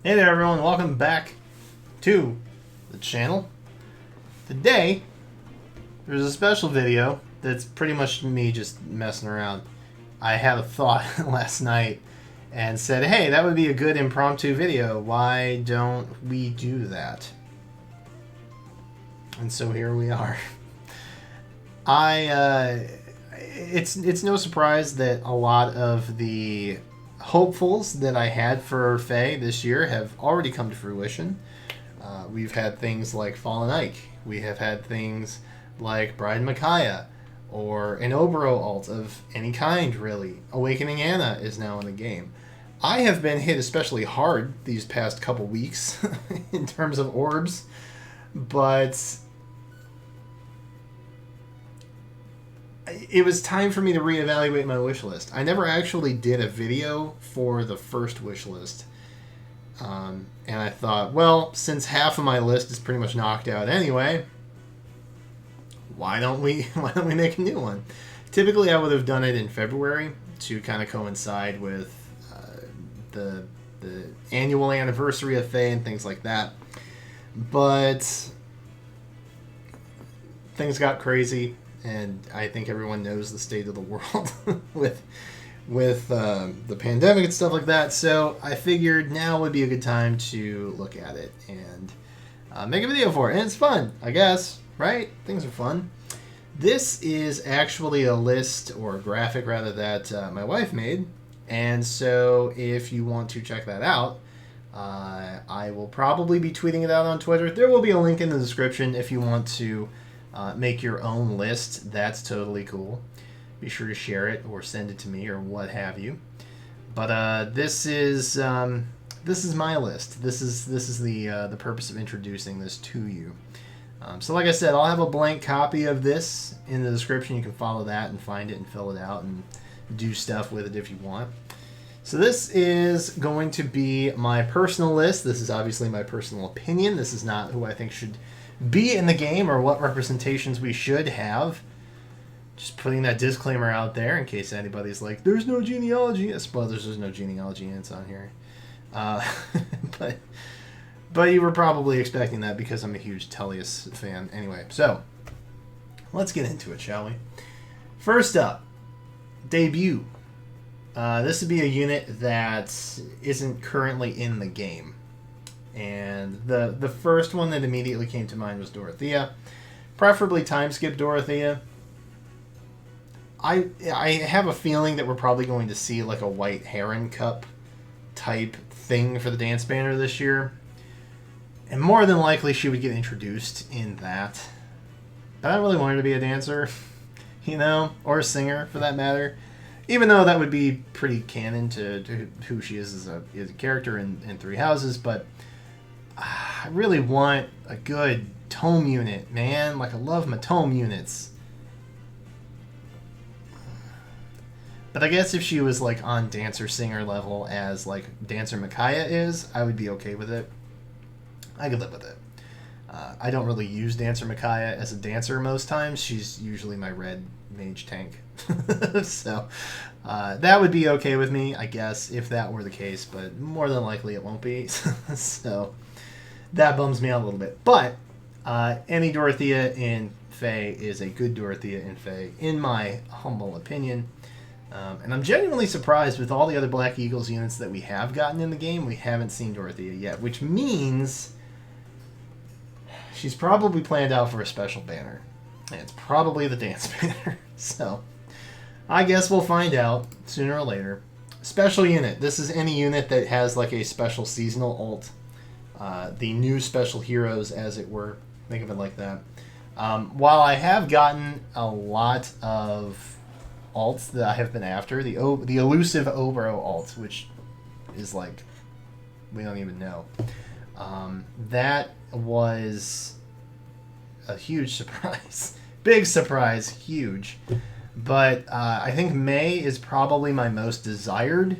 Hey there everyone, welcome back to the channel. Today, there's a special video that's pretty much me just messing around. I had a thought last night and said, hey, that would be a good impromptu video. Why don't we do that? And so here we are. It's no surprise that a lot of the hopefuls that I had for Fae this year have already come to fruition. We've had things like Fallen Ike. We have had things like Bride Micaiah, or an Obro alt of any kind, really. Awakening Anna is now in the game. I have been hit especially hard these past couple weeks in terms of orbs, but it was time for me to reevaluate my wish list. I never actually did a video for the first wish list. And I thought, well, since half of my list is pretty much knocked out anyway, why don't we make a new one? Typically, I would have done it in February to kind of coincide with the annual anniversary of Fae and things like that. But things got crazy, and I think everyone knows the state of the world with the pandemic and stuff like that. So I figured now would be a good time to look at it and make a video for it. And it's fun, I guess, right? Things are fun. This is actually a list, or a graphic rather, that my wife made. And so if you want to check that out, I will probably be tweeting it out on Twitter. There will be a link in the description if you want to make your own list. That's totally cool. Be sure to share it or send it to me or what have you. But this is my list. This is the purpose of introducing this to you. So like I said, I'll have a blank copy of this in the description. You can follow that and find it and fill it out and do stuff with it if you want. So this is going to be my personal list. This is obviously my personal opinion. This is not who I think should be in the game or what representations we should have. Just putting that disclaimer out there in case anybody's like, there's no genealogy. Spoilers, there's no genealogy hints on here. But you were probably expecting that because I'm a huge Tellius fan. Anyway, so let's get into it, shall we? First up, debut. This would be a unit that isn't currently in the game. And the first one that immediately came to mind was Dorothea. Preferably time skip Dorothea. I have a feeling that we're probably going to see like a White Heron Cup type thing for the dance banner this year. And more than likely she would get introduced in that. But I don't really want her to be a dancer, you know, or a singer for that matter. Even though that would be pretty canon to who she is as a character in Three Houses. But I really want a good tome unit, man. Like, I love my tome units. But I guess if she was like on dancer-singer level as like dancer Micaiah is, I would be okay with it. I could live with it. I don't really use dancer Micaiah as a dancer most times. She's usually my red mage tank. So that would be okay with me, I guess, if that were the case. But more than likely it won't be. So that bums me out a little bit. But any Dorothea in Fae is a good Dorothea in Fae, in my humble opinion. And I'm genuinely surprised with all the other Black Eagles units that we have gotten in the game, we haven't seen Dorothea yet, which means she's probably planned out for a special banner. And it's probably the dance banner. So I guess we'll find out sooner or later. Special unit. This is any unit that has like a special seasonal alt. The new special heroes, as it were. Think of it like that. While I have gotten a lot of alts that I have been after, the elusive Obro alt, which is like, we don't even know. That was a huge surprise. Big surprise, huge. But I think May is probably my most desired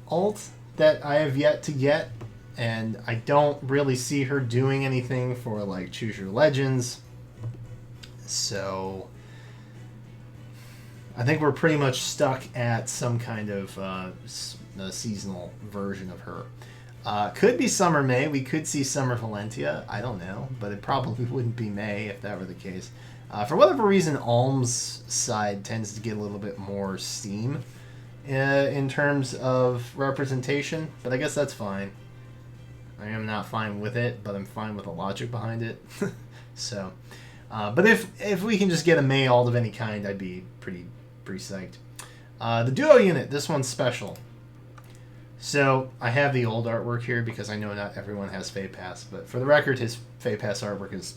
alt that I have yet to get. And I don't really see her doing anything for like Choose Your Legends. So I think we're pretty much stuck at some kind of seasonal version of her. Could be summer May. We could see summer Valentia. I don't know, but it probably wouldn't be May if that were the case. For whatever reason, Alm's side tends to get a little bit more steam in terms of representation, but I guess that's fine. I am not fine with it, but I'm fine with the logic behind it. So, but if we can just get a May alt of any kind, I'd be pretty psyched. The duo unit, this one's special. So I have the old artwork here because I know not everyone has Feh Pass, but for the record, his Feh Pass artwork is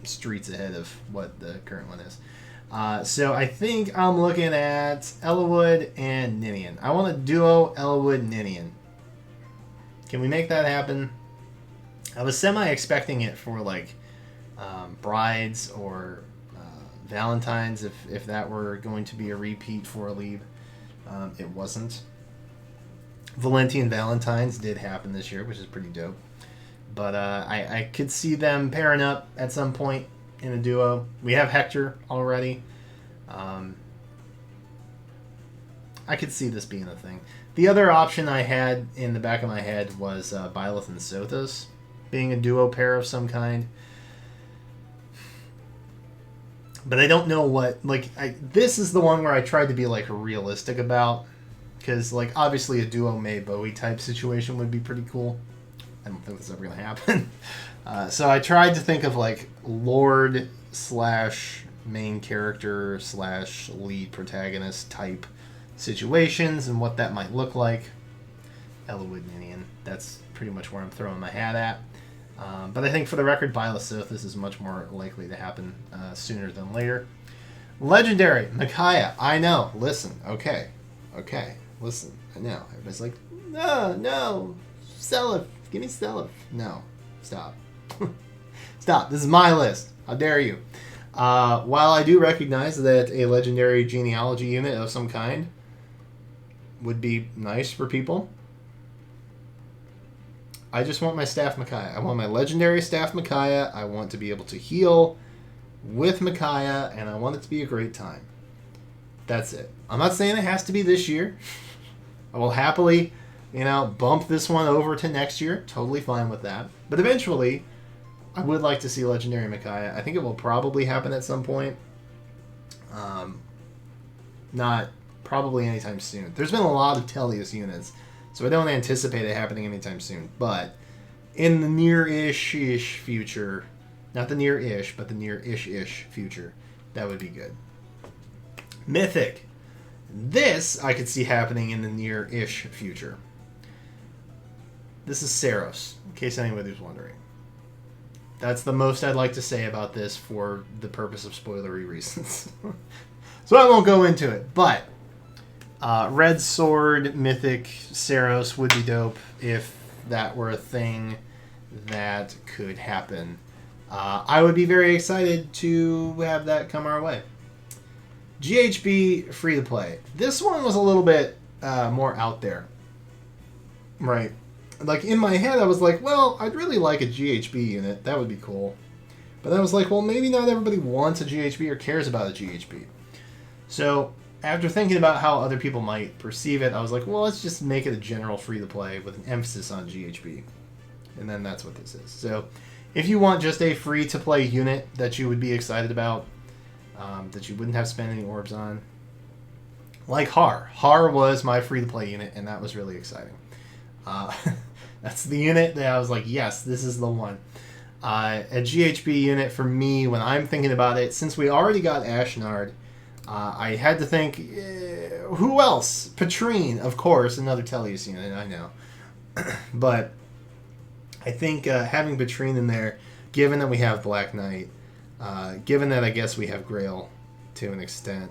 streets ahead of what the current one is. So I think I'm looking at Ellawood and Ninian. I want a duo Ellawood Ninian. Can we make that happen? I was semi-expecting it for like Brides or Valentine's if that were going to be a repeat for a Lib. It wasn't. Valentian Valentine's did happen this year, which is pretty dope. But I could see them pairing up at some point in a duo. We have Hector already. I could see this being a thing. The other option I had in the back of my head was Byleth and Sothos being a duo pair of some kind. But I don't know what... this is the one where I tried to be realistic about. Because obviously a duo May Bowie type situation would be pretty cool. I don't think that's ever going to happen. So I tried to think of Lord / main character / lead protagonist type situations and what that might look like. Ellawood Ninian. That's pretty much where I'm throwing my hat at. But I think for the record, Byleth Sothos is much more likely to happen sooner than later. Legendary. Micaiah. I know. Listen. Okay. Listen. I know. Everybody's like, no. Seliph. Give me Seliph. No. Stop. Stop. This is my list. How dare you? While I do recognize that a legendary genealogy unit of some kind would be nice for people, I just want my staff Micaiah. I want my legendary staff Micaiah. I want to be able to heal with Micaiah, and I want it to be a great time. That's it. I'm not saying it has to be this year. I will happily, bump this one over to next year. Totally fine with that. But eventually, I would like to see Legendary Micaiah. I think it will probably happen at some point. Not probably anytime soon. There's been a lot of Tellius units, so I don't anticipate it happening anytime soon. But in the near-ish future, not the near-ish, but the near-ish future, that would be good. Mythic. This I could see happening in the near-ish future. This is Saros, in case anybody's wondering. That's the most I'd like to say about this for the purpose of spoilery reasons. So I won't go into it, but Red Sword Mythic Saros would be dope if that were a thing that could happen. I would be very excited to have that come our way. GHB free to play. This one was a little bit more out there. Right. In my head, I was like, well, I'd really like a GHB unit. That would be cool. But then I was like, well, maybe not everybody wants a GHB or cares about a GHB. So after thinking about how other people might perceive it, I was like, well, let's just make it a general free-to-play with an emphasis on GHB. And then that's what this is. So if you want just a free-to-play unit that you would be excited about, that you wouldn't have spent any orbs on, like Har. Har was my free-to-play unit, and that was really exciting. That's the unit that I was like, yes, this is the one. A GHB unit for me, when I'm thinking about it, since we already got Ashnard, I had to think, who else? Petrine, of course, another Tellius unit, I know. But I think having Petrine in there, given that we have Black Knight, given that I guess we have Grail to an extent,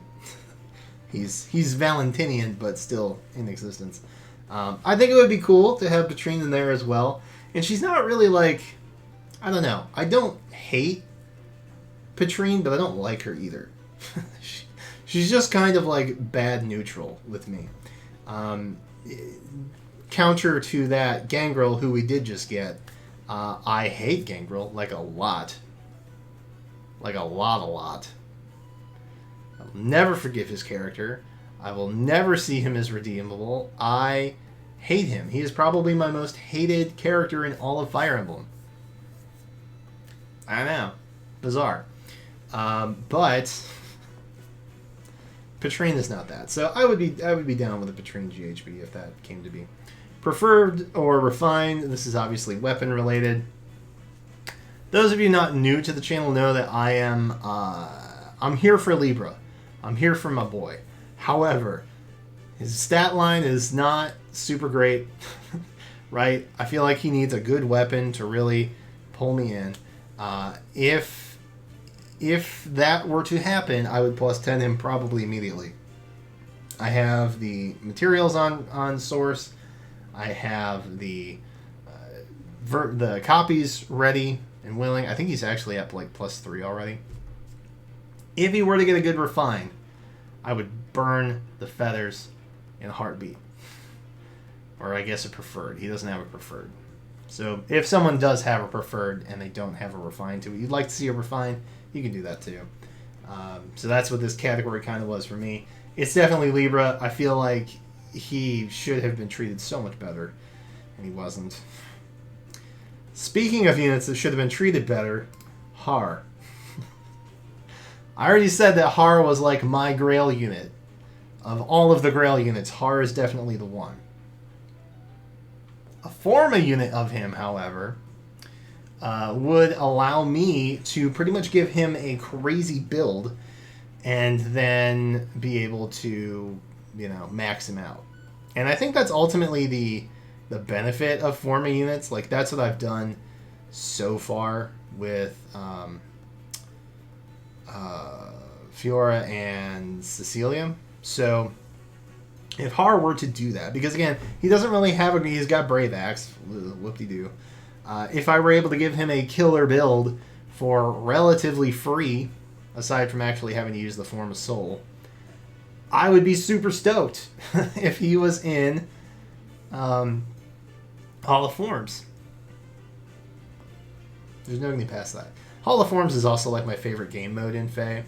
he's Valentinian, but still in existence. I think it would be cool to have Petrine in there as well. And she's not really I don't know. I don't hate Petrine, but I don't like her either. She's just kind of bad neutral with me. Counter to that, Gangrel, who we did just get, I hate Gangrel a lot. A lot. I'll never forgive his character. I will never see him as redeemable. I hate him. He is probably my most hated character in all of Fire Emblem. I know. Bizarre. But Petrine is not that. So I would be down with a Petrine GHB if that came to be. Preferred or refined, this is obviously weapon related. Those of you not new to the channel know that I'm here for Libra. I'm here for my boy. However, his stat line is not super great, right? I feel like he needs a good weapon to really pull me in. If that were to happen, I would plus 10 him probably immediately. I have the materials on source. I have the copies ready and willing. I think he's actually up like plus 3 already. If he were to get a good refine, I would burn the feathers in a heartbeat. Or I guess a preferred. He doesn't have a preferred. So if someone does have a preferred and they don't have a refine to it, you'd like to see a refine, you can do that too. So that's what this category kind of was for me. It's definitely Libra. I feel like he should have been treated so much better, and he wasn't. Speaking of units that should have been treated better, Har. I already said that Har was like my Grail unit. Of all of the Grail units, Har is definitely the one. A Forma unit of him, however, would allow me to pretty much give him a crazy build and then be able to, max him out. And I think that's ultimately the benefit of Forma units. Like, that's what I've done so far with Fiora and Cecilia. So if Har were to do that, because again, he doesn't really have he's got Brave Axe, whoop-de-doo. If I were able to give him a killer build for relatively free, aside from actually having to use the Form of Soul, I would be super stoked if he was in Hall of Forms. There's no getting past that. Hall of Forms is also like my favorite game mode in FEH.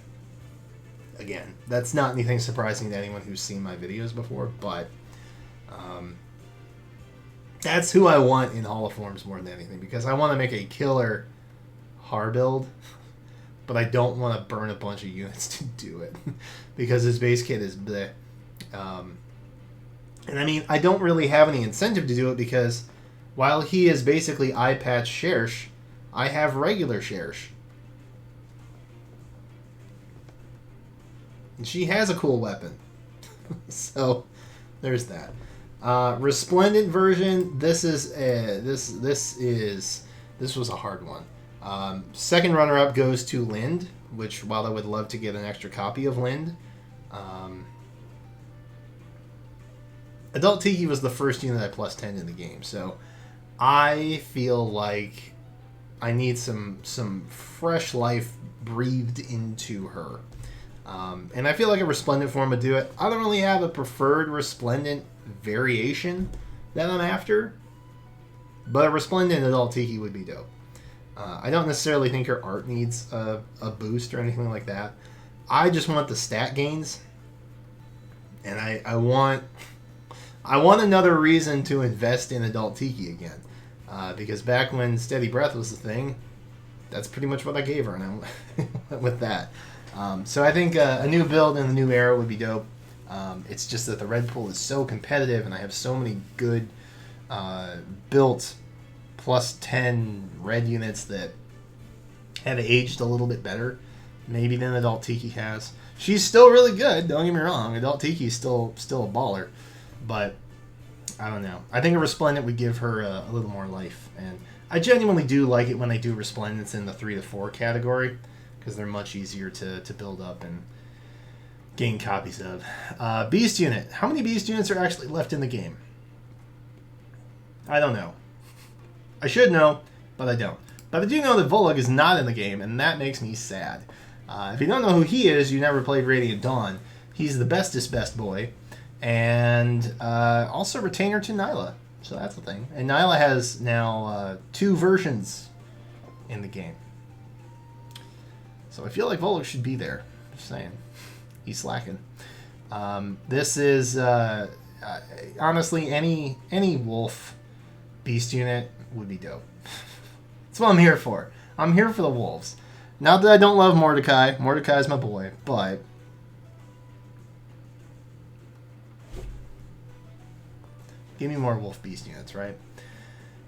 Again, that's not anything surprising to anyone who's seen my videos before, but that's who I want in Hall of Forms more than anything, because I want to make a killer Har build, but I don't want to burn a bunch of units to do it, because his base kit is bleh. And I mean, I don't really have any incentive to do it, because while he is basically eye patch Shersh, I have regular Shersh. And she has a cool weapon. So there's that. Resplendent version, this was a hard one. Second runner-up goes to Lind, which, while I would love to get an extra copy of Lind, Adult Tiki was the first unit I plus 10 in the game, so I feel like I need some fresh life breathed into her. And I feel like a Resplendent form would do it. I don't really have a preferred Resplendent variation that I'm after, but a Resplendent Adult Tiki would be dope. I don't necessarily think her art needs a boost or anything like that. I just want the stat gains, and I want another reason to invest in Adult Tiki again. Because back when Steady Breath was the thing, that's pretty much what I gave her, and I went with that. So I think a new build in the new era would be dope. It's just that the red pool is so competitive, and I have so many good built plus 10 red units that have aged a little bit better, maybe, than Adult Tiki has. She's still really good, don't get me wrong. Adult Tiki is still a baller, but I don't know. I think a Resplendent would give her a little more life, and I genuinely do like it when they do Resplendents in the 3 to 4 category, because they're much easier to build up and gain copies of. Beast unit. How many Beast units are actually left in the game? I don't know. I should know, but I don't. But I do know that Volug is not in the game, and that makes me sad. If you don't know who he is, you never played Radiant Dawn. He's the bestest best boy, and also retainer to Nyla. So that's the thing. And Nyla has now 2 versions in the game. So I feel like Volug should be there. Just saying. He's slacking. This is honestly, any wolf beast unit would be dope. That's what I'm here for. I'm here for the wolves. Not that I don't love Mordecai. Mordecai's my boy, but give me more wolf beast units, right?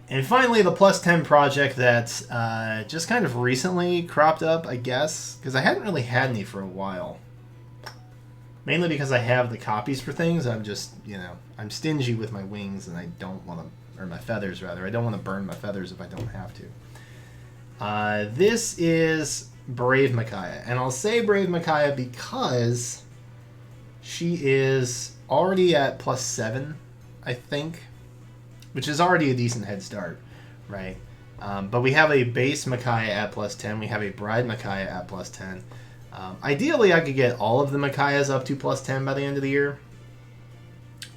And finally, the plus 10 project that just kind of recently cropped up, I guess, because I hadn't really had any for a while. Mainly because I have the copies for things. I'm just, I'm stingy with my wings, and I don't want to, or my feathers rather. I don't want to burn my feathers if I don't have to. This is Brave Micaiah, and I'll say Brave Micaiah because she is already at plus 7, I think, which is already a decent head start, right? But we have a base Micaiah at plus 10. We have a bride Micaiah at plus 10. Ideally, I could get all of the Micaiahs up to plus 10 by the end of the year.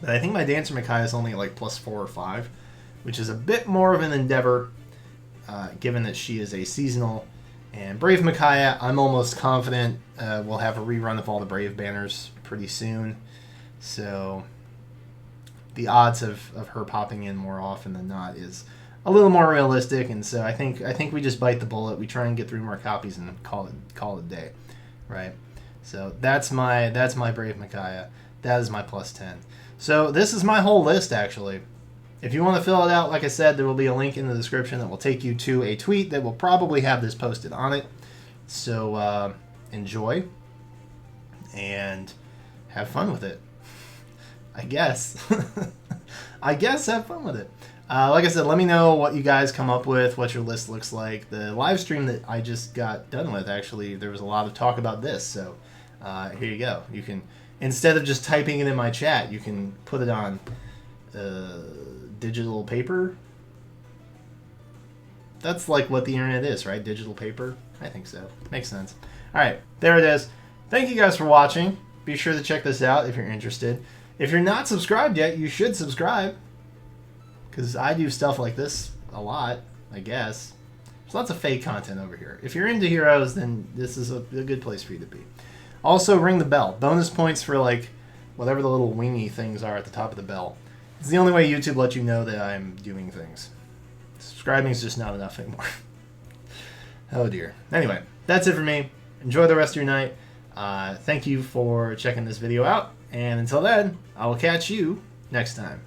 But I think my Dancer Micaiah is only like plus 4 or 5, which is a bit more of an endeavor, given that she is a seasonal. And Brave Micaiah, I'm almost confident we'll have a rerun of all the Brave banners pretty soon. So the odds of her popping in more often than not is a little more realistic. And so I think we just bite the bullet. We try and get 3 more copies and call it a day. Right, so that's my Brave Micaiah. That is my plus 10. So this is my whole list, actually. If you want to fill it out, like I said, there will be a link in the description that will take you to a tweet that will probably have this posted on it. So enjoy and have fun with it. I guess. I guess have fun with it. Like I said, let me know what you guys come up with, what your list looks like. The live stream that I just got done with, actually, there was a lot of talk about this. So here you go. You can, instead of just typing it in my chat, you can put it on digital paper. That's like what the internet is, right? Digital paper? I think so. Makes sense. All right, there it is. Thank you guys for watching. Be sure to check this out if you're interested. If you're not subscribed yet, you should subscribe, because I do stuff like this a lot, I guess. There's lots of fake content over here. If you're into Heroes, then this is a good place for you to be. Also, ring the bell. Bonus points for, like, whatever the little wingy things are at the top of the bell. It's the only way YouTube lets you know that I'm doing things. Subscribing is just not enough anymore. Oh, dear. Anyway, that's it for me. Enjoy the rest of your night. Thank you for checking this video out. And until then, I will catch you next time.